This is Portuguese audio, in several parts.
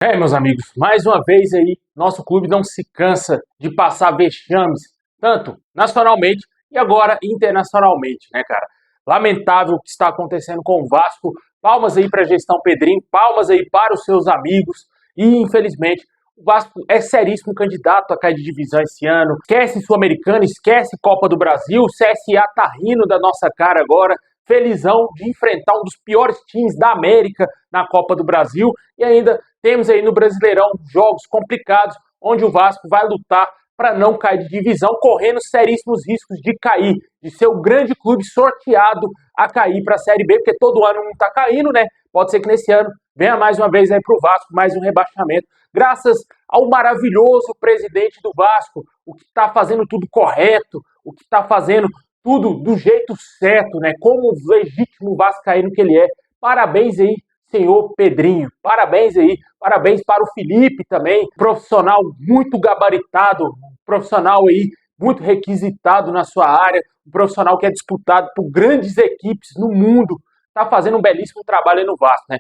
Meus amigos, mais uma vez aí, nosso clube não se cansa de passar vexames, tanto nacionalmente e agora internacionalmente, né, cara? Lamentável o que está acontecendo com o Vasco. Palmas aí para a gestão Pedrinho, palmas aí para os seus amigos. E, infelizmente, o Vasco é seríssimo candidato a cair de divisão esse ano. Esquece Sul-Americana, esquece Copa do Brasil. O CSA tá rindo da nossa cara agora. Felizão de enfrentar um dos piores times da América na Copa do Brasil. E ainda temos aí no Brasileirão jogos complicados, onde o Vasco vai lutar para não cair de divisão, correndo seríssimos riscos de cair, de ser o grande clube sorteado a cair para a Série B, porque todo ano não está caindo, né? Pode ser que nesse ano venha mais uma vez aí para o Vasco, mais um rebaixamento, graças ao maravilhoso presidente do Vasco, o que está fazendo tudo correto, o que está fazendo tudo do jeito certo, né? Como o legítimo vascaíno que ele é. Parabéns aí, senhor Pedrinho. Parabéns aí. Parabéns para o Felipe também, profissional muito gabaritado, profissional aí muito requisitado na sua área, um profissional que é disputado por grandes equipes no mundo. Tá fazendo um belíssimo trabalho aí no Vasco, né?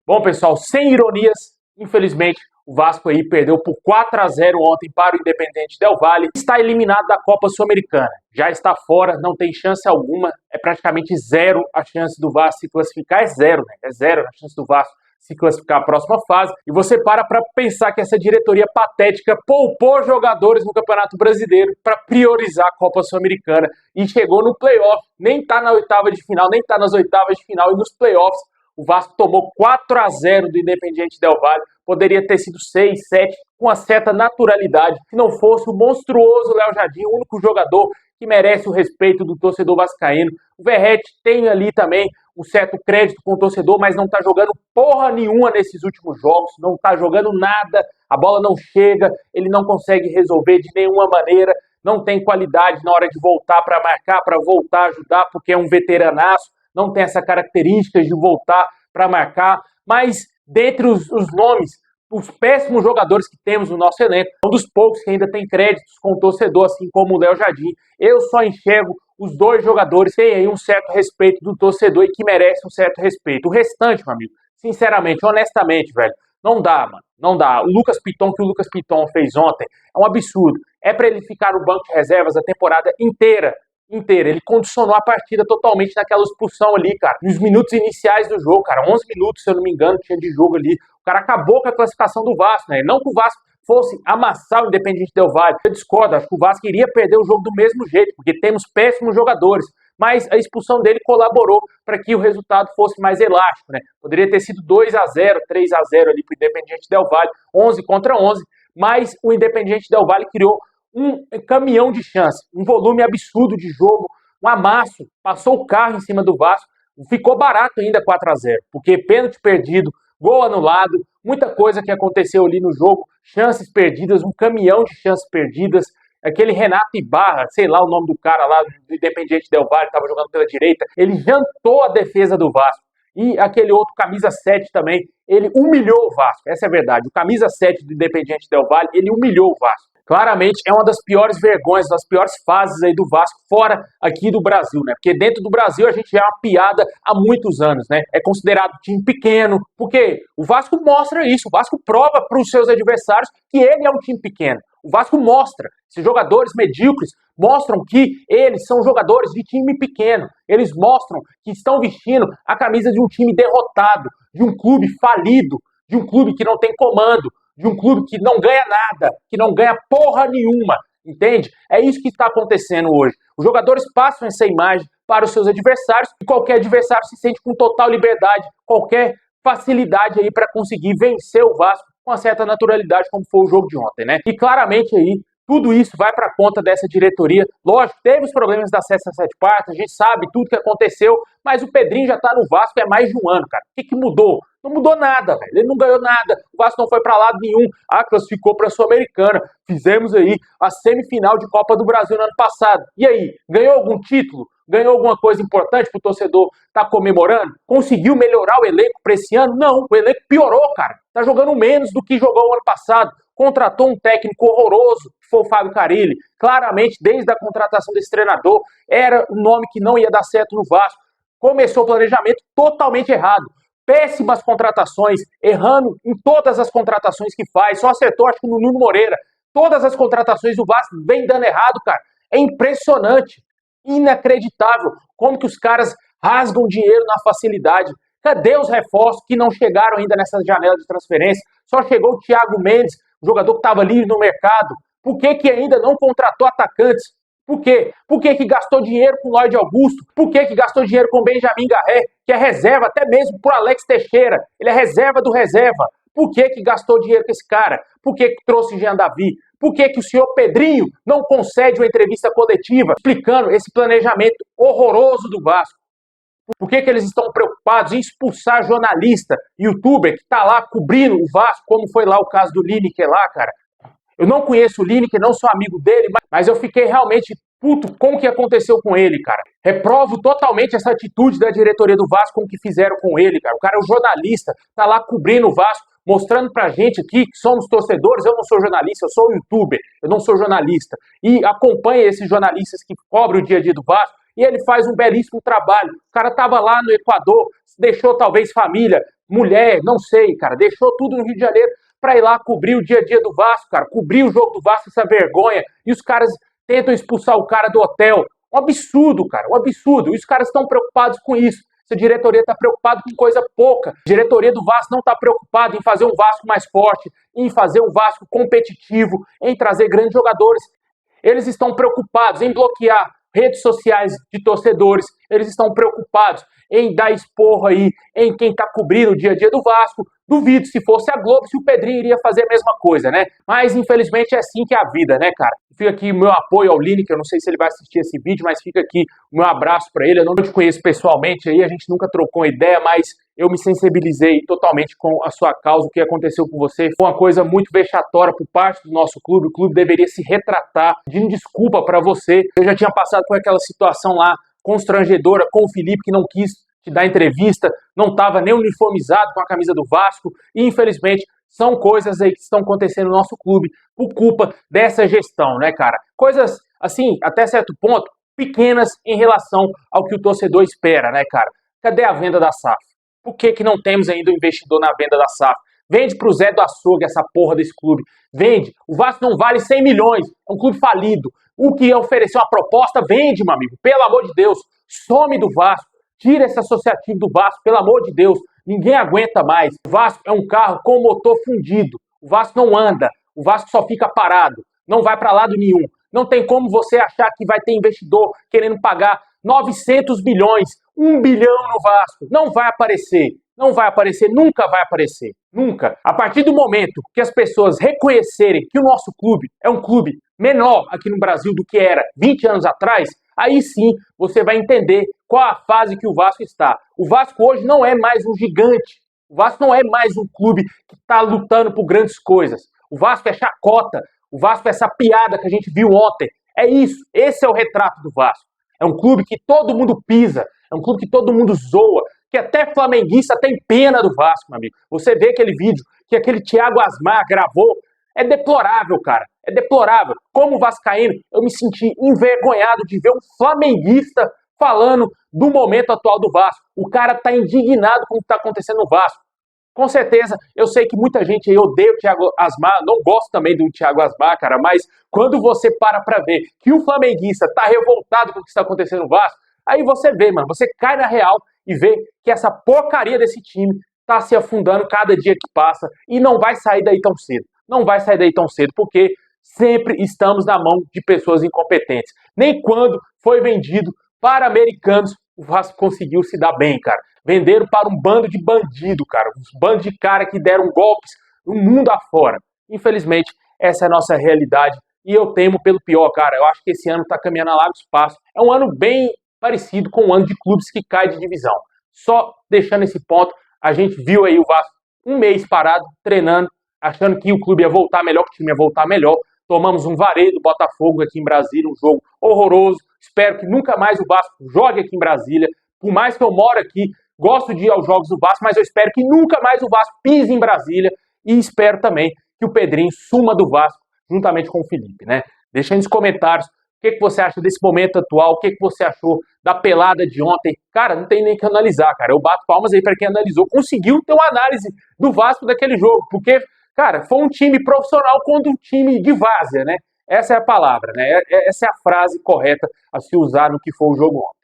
Bom, pessoal, sem ironias, infelizmente, o Vasco aí perdeu por 4-0 ontem para o Independente Del Valle. Está eliminado da Copa Sul-Americana. Já está fora, não tem chance alguma. É praticamente zero a chance do Vasco se classificar. É zero, né? É zero a chance do Vasco se classificar à próxima fase. E você para pensar que essa diretoria patética poupou jogadores no Campeonato Brasileiro para priorizar a Copa Sul-Americana. E chegou no playoff. Nem está na oitava de final, nem está nas oitavas de final. E nos playoffs o Vasco tomou 4-0 do Independiente Del Valle. Poderia ter sido 6, 7, com uma certa naturalidade, se não fosse o monstruoso Léo Jardim, o único jogador que merece o respeito do torcedor vascaíno. O Verratti tem ali também um certo crédito com o torcedor, mas não está jogando porra nenhuma nesses últimos jogos, não está jogando nada, a bola não chega, ele não consegue resolver de nenhuma maneira, não tem qualidade na hora de voltar para marcar, para voltar a ajudar, porque é um veteranaço, não tem essa característica de voltar para marcar, mas dentre os nomes, os péssimos jogadores que temos no nosso elenco, um dos poucos que ainda tem créditos com o torcedor, assim como o Léo Jardim, eu só enxergo os dois jogadores que têm aí um certo respeito do torcedor e que merecem um certo respeito. O restante, meu amigo, sinceramente, honestamente, velho, não dá, mano, não dá. O Lucas Piton, que o Lucas Piton fez ontem, é um absurdo. É para ele ficar no banco de reservas a temporada inteira, inteira. Ele condicionou a partida totalmente naquela expulsão ali, cara. Nos minutos iniciais do jogo, cara, 11 minutos, se eu não me engano, tinha de jogo ali. O cara acabou com a classificação do Vasco, né? Não que o Vasco fosse amassar o Independiente Del Valle. Eu discordo, acho que o Vasco iria perder o jogo do mesmo jeito, porque temos péssimos jogadores. Mas a expulsão dele colaborou para que o resultado fosse mais elástico, né? Poderia ter sido 2-0, 3-0 ali para o Independiente Del Valle, 11-11, mas o Independiente Del Valle criou um caminhão de chance, um volume absurdo de jogo, um amasso, passou o carro em cima do Vasco, ficou barato ainda 4-0, porque pênalti perdido, gol anulado, muita coisa que aconteceu ali no jogo, chances perdidas, um caminhão de chances perdidas, aquele Renato Ibarra, sei lá o nome do cara lá do Independiente Del Valle, estava jogando pela direita, ele jantou a defesa do Vasco. E aquele outro, camisa 7 também, ele humilhou o Vasco, essa é a verdade. O camisa 7 do Independiente Del Valle, ele humilhou o Vasco. Claramente é uma das piores vergonhas, das piores fases aí do Vasco, fora aqui do Brasil, né? Porque dentro do Brasil a gente já é uma piada há muitos anos, né? É considerado time pequeno, porque o Vasco mostra isso, o Vasco prova para os seus adversários que ele é um time pequeno. O Vasco mostra, esses jogadores medíocres mostram que eles são jogadores de time pequeno. Eles mostram que estão vestindo a camisa de um time derrotado, de um clube falido, de um clube que não tem comando, de um clube que não ganha nada, que não ganha porra nenhuma, entende? É isso que está acontecendo hoje. Os jogadores passam essa imagem para os seus adversários e qualquer adversário se sente com total liberdade, qualquer facilidade aí para conseguir vencer o Vasco com uma certa naturalidade, como foi o jogo de ontem, né? E claramente aí tudo isso vai para conta dessa diretoria. Lógico, teve os problemas da Cessa Sete Partes, a gente sabe tudo que aconteceu, mas o Pedrinho já tá no Vasco há mais de um ano, cara. O que mudou? Não mudou nada, velho. Ele não ganhou nada. O Vasco não foi para lado nenhum. Classificou para a Sul-Americana. Fizemos aí a semifinal de Copa do Brasil no ano passado. E aí, ganhou algum título? Ganhou alguma coisa importante pro torcedor tá comemorando? Conseguiu melhorar o elenco para esse ano? Não, o elenco piorou, cara. Tá jogando menos do que jogou o ano passado. Contratou um técnico horroroso, que foi o Fábio Carille. Claramente, desde a contratação desse treinador, era um nome que não ia dar certo no Vasco. Começou o planejamento totalmente errado. péssimas contratações, errando em todas as contratações que faz, só acertou acho que no Nuno Moreira. Todas as contratações do Vasco vem dando errado, cara. É impressionante, inacreditável como que os caras rasgam dinheiro na facilidade. Cadê os reforços que não chegaram ainda nessa janela de transferência? Só chegou o Thiago Mendes, o jogador que estava livre no mercado. Por que ainda não contratou atacantes? Por quê? Por que gastou dinheiro com o Lloyd Augusto? Por que gastou dinheiro com o Benjamin Garré, que é reserva até mesmo pro Alex Teixeira? Ele é reserva do reserva. Por que gastou dinheiro com esse cara? Por que trouxe Jean Davi? Por que o senhor Pedrinho não concede uma entrevista coletiva explicando esse planejamento horroroso do Vasco? Por que eles estão preocupados em expulsar jornalista, youtuber, que tá lá cobrindo o Vasco, como foi lá o caso do Lineker lá, cara? Eu não conheço o Lineker, não sou amigo dele, mas eu fiquei realmente puto com o que aconteceu com ele, cara. Reprovo totalmente essa atitude da diretoria do Vasco com o que fizeram com ele, cara. O cara é um jornalista, tá lá cobrindo o Vasco, mostrando pra gente aqui que somos torcedores. Eu não sou jornalista, eu sou youtuber, eu não sou jornalista. E acompanha esses jornalistas que cobrem o dia a dia do Vasco, e ele faz um belíssimo trabalho. O cara tava lá no Equador, deixou talvez família, mulher, não sei, cara, deixou tudo no Rio de Janeiro pra ir lá cobrir o dia a dia do Vasco, cara, cobrir o jogo do Vasco, essa vergonha, e os caras tentam expulsar o cara do hotel. Um absurdo, cara, um absurdo. E os caras estão preocupados com isso. Essa diretoria está preocupada com coisa pouca. A diretoria do Vasco não está preocupada em fazer um Vasco mais forte, em fazer um Vasco competitivo, em trazer grandes jogadores. Eles estão preocupados em bloquear redes sociais de torcedores. Eles estão preocupados em dar esporro aí em quem está cobrindo o dia a dia do Vasco. Duvido, se fosse a Globo, se o Pedrinho iria fazer a mesma coisa, né? Mas, infelizmente, é assim que é a vida, né, cara? Fica aqui o meu apoio ao Lineker, eu não sei se ele vai assistir esse vídeo, mas fica aqui o meu abraço pra ele. Eu não te conheço pessoalmente aí, a gente nunca trocou ideia, mas eu me sensibilizei totalmente com a sua causa, o que aconteceu com você. Foi uma coisa muito vexatória por parte do nosso clube, o clube deveria se retratar, pedindo desculpa pra você. Eu já tinha passado por aquela situação lá, constrangedora, com o Felipe, que não quis te dar entrevista, não estava nem uniformizado com a camisa do Vasco, e infelizmente são coisas aí que estão acontecendo no nosso clube por culpa dessa gestão, né, cara? Coisas, assim, até certo ponto, pequenas em relação ao que o torcedor espera, né, cara? Cadê a venda da SAF? Por que não temos ainda o investidor na venda da SAF? Vende pro Zé do Açougue essa porra desse clube. Vende. O Vasco não vale 100 milhões. É um clube falido. O que ofereceu uma proposta, vende, meu amigo. Pelo amor de Deus. Some do Vasco. Tira esse associativo do Vasco, pelo amor de Deus. Ninguém aguenta mais. O Vasco é um carro com motor fundido. O Vasco não anda. O Vasco só fica parado. Não vai para lado nenhum. Não tem como você achar que vai ter investidor querendo pagar 900 milhões, 1 bilhão no Vasco. Não vai aparecer. Não vai aparecer, nunca vai aparecer. Nunca. A partir do momento que as pessoas reconhecerem que o nosso clube é um clube menor aqui no Brasil do que era 20 anos atrás, aí sim você vai entender qual a fase que o Vasco está. O Vasco hoje não é mais um gigante. O Vasco não é mais um clube que está lutando por grandes coisas. O Vasco é chacota. O Vasco é essa piada que a gente viu ontem. É isso. Esse é o retrato do Vasco. É um clube que todo mundo pisa. É um clube que todo mundo zoa. Que até flamenguista tem pena do Vasco, meu amigo. Você vê aquele vídeo que aquele Thiago Asmar gravou. É deplorável, cara. É deplorável. Como vascaíno, eu me senti envergonhado de ver um flamenguista falando do momento atual do Vasco. O cara tá indignado com o que tá acontecendo no Vasco. Com certeza, eu sei que muita gente aí odeia o Thiago Asmar, não gosto também do Thiago Asmar, cara, mas quando você para pra ver que o flamenguista tá revoltado com o que está acontecendo no Vasco, aí você vê, mano, você cai na real e vê que essa porcaria desse time tá se afundando cada dia que passa e não vai sair daí tão cedo. Não vai sair daí tão cedo, porque sempre estamos na mão de pessoas incompetentes. Nem quando foi vendido para americanos, o Vasco conseguiu se dar bem, cara. Venderam para um bando de bandido, cara. Um bando de cara que deram golpes no mundo afora. Infelizmente, essa é a nossa realidade. E eu temo pelo pior, cara. Eu acho que esse ano tá caminhando a largo espaço. É um ano bem parecido com o ano de clubes que cai de divisão. Só deixando esse ponto, a gente viu aí o Vasco um mês parado, treinando, achando que o clube ia voltar melhor, que o time ia voltar melhor. Tomamos um vareio do Botafogo aqui em Brasília, um jogo horroroso. Espero que nunca mais o Vasco jogue aqui em Brasília. Por mais que eu moro aqui, gosto de ir aos jogos do Vasco, mas eu espero que nunca mais o Vasco pise em Brasília. E espero também que o Pedrinho suma do Vasco, juntamente com o Felipe, né? Deixa aí nos comentários que você acha desse momento atual? O que você achou da pelada de ontem? Cara, não tem nem que analisar, cara. Eu bato palmas aí para quem analisou. Conseguiu ter uma análise do Vasco daquele jogo, porque, cara, foi um time profissional contra um time de várzea, né? Essa é a palavra, né? Essa é a frase correta a se usar no que foi o jogo ontem.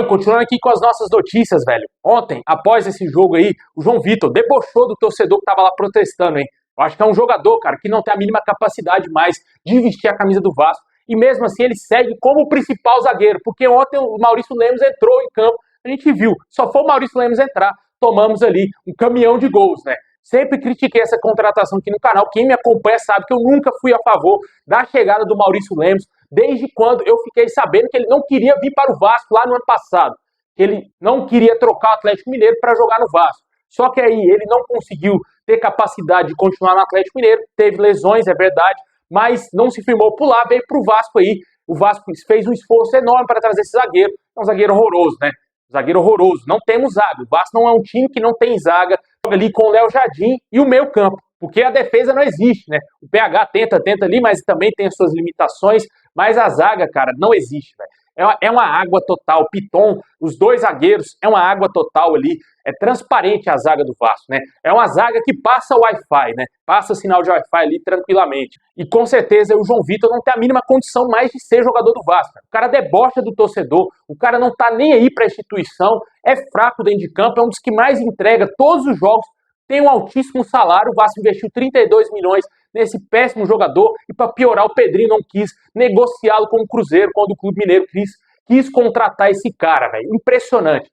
Continuando aqui com as nossas notícias, velho. Ontem, após esse jogo aí, o João Vitor debochou do torcedor que tava lá protestando, hein? Eu acho que é um jogador, cara, que não tem a mínima capacidade mais de vestir a camisa do Vasco. E mesmo assim ele segue como o principal zagueiro, porque ontem o Maurício Lemos entrou em campo, a gente viu, só foi o Maurício Lemos entrar, tomamos ali um caminhão de gols, né? Sempre critiquei essa contratação aqui no canal, quem me acompanha sabe que eu nunca fui a favor da chegada do Maurício Lemos, desde quando eu fiquei sabendo que ele não queria vir para o Vasco lá no ano passado, que ele não queria trocar o Atlético Mineiro para jogar no Vasco. Só que aí ele não conseguiu ter capacidade de continuar no Atlético Mineiro, teve lesões, é verdade, mas não se firmou por lá, veio para o Vasco aí. O Vasco fez um esforço enorme para trazer esse zagueiro. É um zagueiro horroroso, né? Zagueiro horroroso. Não temos zaga. O Vasco não é um time que não tem zaga. Joga ali com o Léo Jardim e o meio campo, porque a defesa não existe, né? O PH tenta ali, mas também tem as suas limitações. Mas a zaga, cara, não existe, velho. É uma água total. Piton, os dois zagueiros, é uma água total ali. É transparente a zaga do Vasco, né? É uma zaga que passa o Wi-Fi, né? Passa sinal de Wi-Fi ali tranquilamente. E com certeza o João Vitor não tem a mínima condição mais de ser jogador do Vasco. O cara debocha do torcedor, o cara não tá nem aí pra instituição, é fraco dentro de campo, é um dos que mais entrega todos os jogos, tem um altíssimo salário, o Vasco investiu 32 milhões nesse péssimo jogador e para piorar o Pedrinho não quis negociá-lo com o Cruzeiro, quando o Clube Mineiro quis contratar esse cara, velho. Impressionante.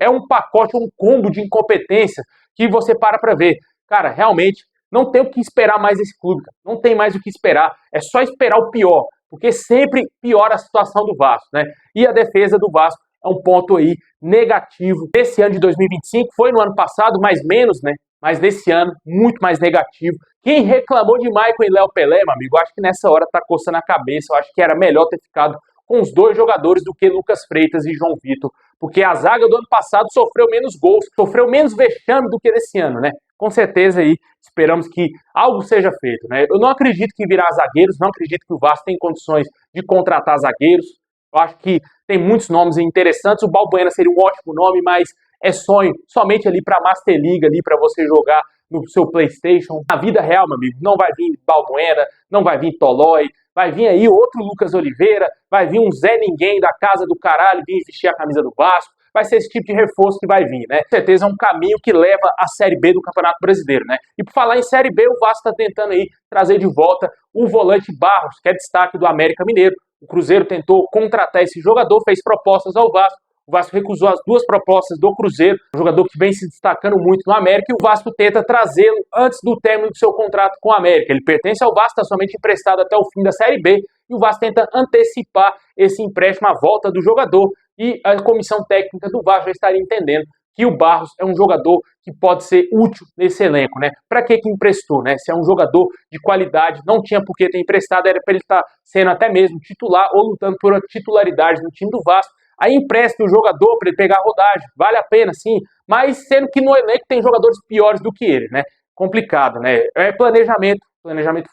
É um pacote, um combo de incompetência que você para ver. Cara, realmente não tem o que esperar mais desse clube, cara. Não tem mais o que esperar. É só esperar o pior, porque sempre piora a situação do Vasco, né? E a defesa do Vasco é um ponto aí negativo. Esse ano de 2025 foi no ano passado, mais menos, né? Mas nesse ano, muito mais negativo. Quem reclamou de Maicon e Léo Pelé, meu amigo, acho que nessa hora tá coçando a cabeça. Eu acho que era melhor ter ficado com os dois jogadores do que Lucas Freitas e João Vitor, porque a zaga do ano passado sofreu menos gols, sofreu menos vexame do que desse ano, né? Com certeza aí esperamos que algo seja feito, né? Eu não acredito que virá zagueiros, não acredito que o Vasco tem condições de contratar zagueiros. Eu acho que tem muitos nomes interessantes. O Balbuena seria um ótimo nome, mas é sonho somente ali para a Master League, ali para você jogar no seu PlayStation. Na vida real, meu amigo, não vai vir Balbuena, não vai vir Tolói, vai vir aí outro Lucas Oliveira, vai vir um Zé Ninguém da casa do caralho, vir vestir a camisa do Vasco. Vai ser esse tipo de reforço que vai vir, né? Com certeza é um caminho que leva à Série B do Campeonato Brasileiro, né? E por falar em Série B, o Vasco está tentando aí trazer de volta o volante Barros, que é destaque do América Mineiro. O Cruzeiro tentou contratar esse jogador, fez propostas ao Vasco. O Vasco recusou as duas propostas do Cruzeiro, um jogador que vem se destacando muito no América, e o Vasco tenta trazê-lo antes do término do seu contrato com o América. Ele pertence ao Vasco, está somente emprestado até o fim da Série B, e o Vasco tenta antecipar esse empréstimo à volta do jogador, e a comissão técnica do Vasco já estaria entendendo que o Barros é um jogador que pode ser útil nesse elenco, né? Para que emprestou, né? Se é um jogador de qualidade, não tinha por que ter emprestado, era para ele estar sendo até mesmo titular ou lutando por uma titularidade no time do Vasco. Aí empresta o jogador para ele pegar a rodagem, vale a pena, sim, mas sendo que no elenco tem jogadores piores do que ele, né? Complicado, né? É planejamento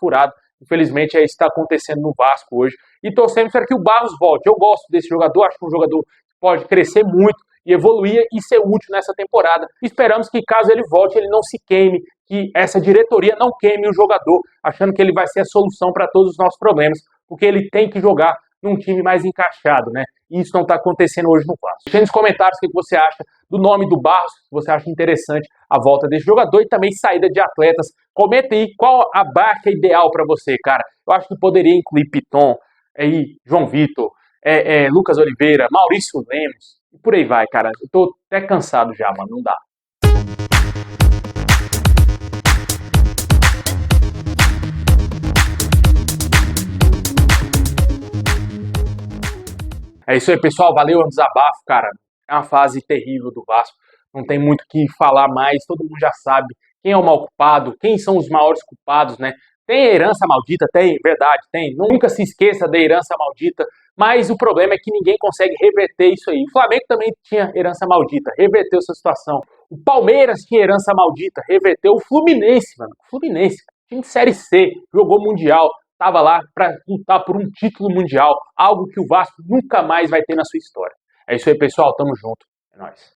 furado. Infelizmente é isso que está acontecendo no Vasco hoje. E torcemos para que o Barros volte. Eu gosto desse jogador, acho que é um jogador que pode crescer muito e evoluir e ser útil nessa temporada. Esperamos que caso ele volte, ele não se queime, que essa diretoria não queime o jogador, achando que ele vai ser a solução para todos os nossos problemas, porque ele tem que jogar num time mais encaixado, né? E isso não está acontecendo hoje no Vasco. Deixe nos comentários o que você acha do nome do Barros, se você acha interessante a volta desse jogador e também saída de atletas. Comenta aí qual a baixa ideal para você, cara. Eu acho que poderia incluir Piton, aí, João Vitor, Lucas Oliveira, Maurício Lemos, e por aí vai, cara. Eu tô até cansado já, mano, não dá. É isso aí, pessoal. Valeu, é um desabafo, cara. É uma fase terrível do Vasco. Não tem muito o que falar mais. Todo mundo já sabe quem é o mal culpado, quem são os maiores culpados, né? Tem herança maldita? Tem, verdade, tem. Nunca se esqueça da herança maldita, mas o problema é que ninguém consegue reverter isso aí. O Flamengo também tinha herança maldita, reverteu essa situação. O Palmeiras tinha herança maldita, reverteu. O Fluminense, mano, o Fluminense, time de Série C, jogou Mundial, tava lá para lutar por um título mundial, algo que o Vasco nunca mais vai ter na sua história. É isso aí, pessoal, tamo junto. É nóis.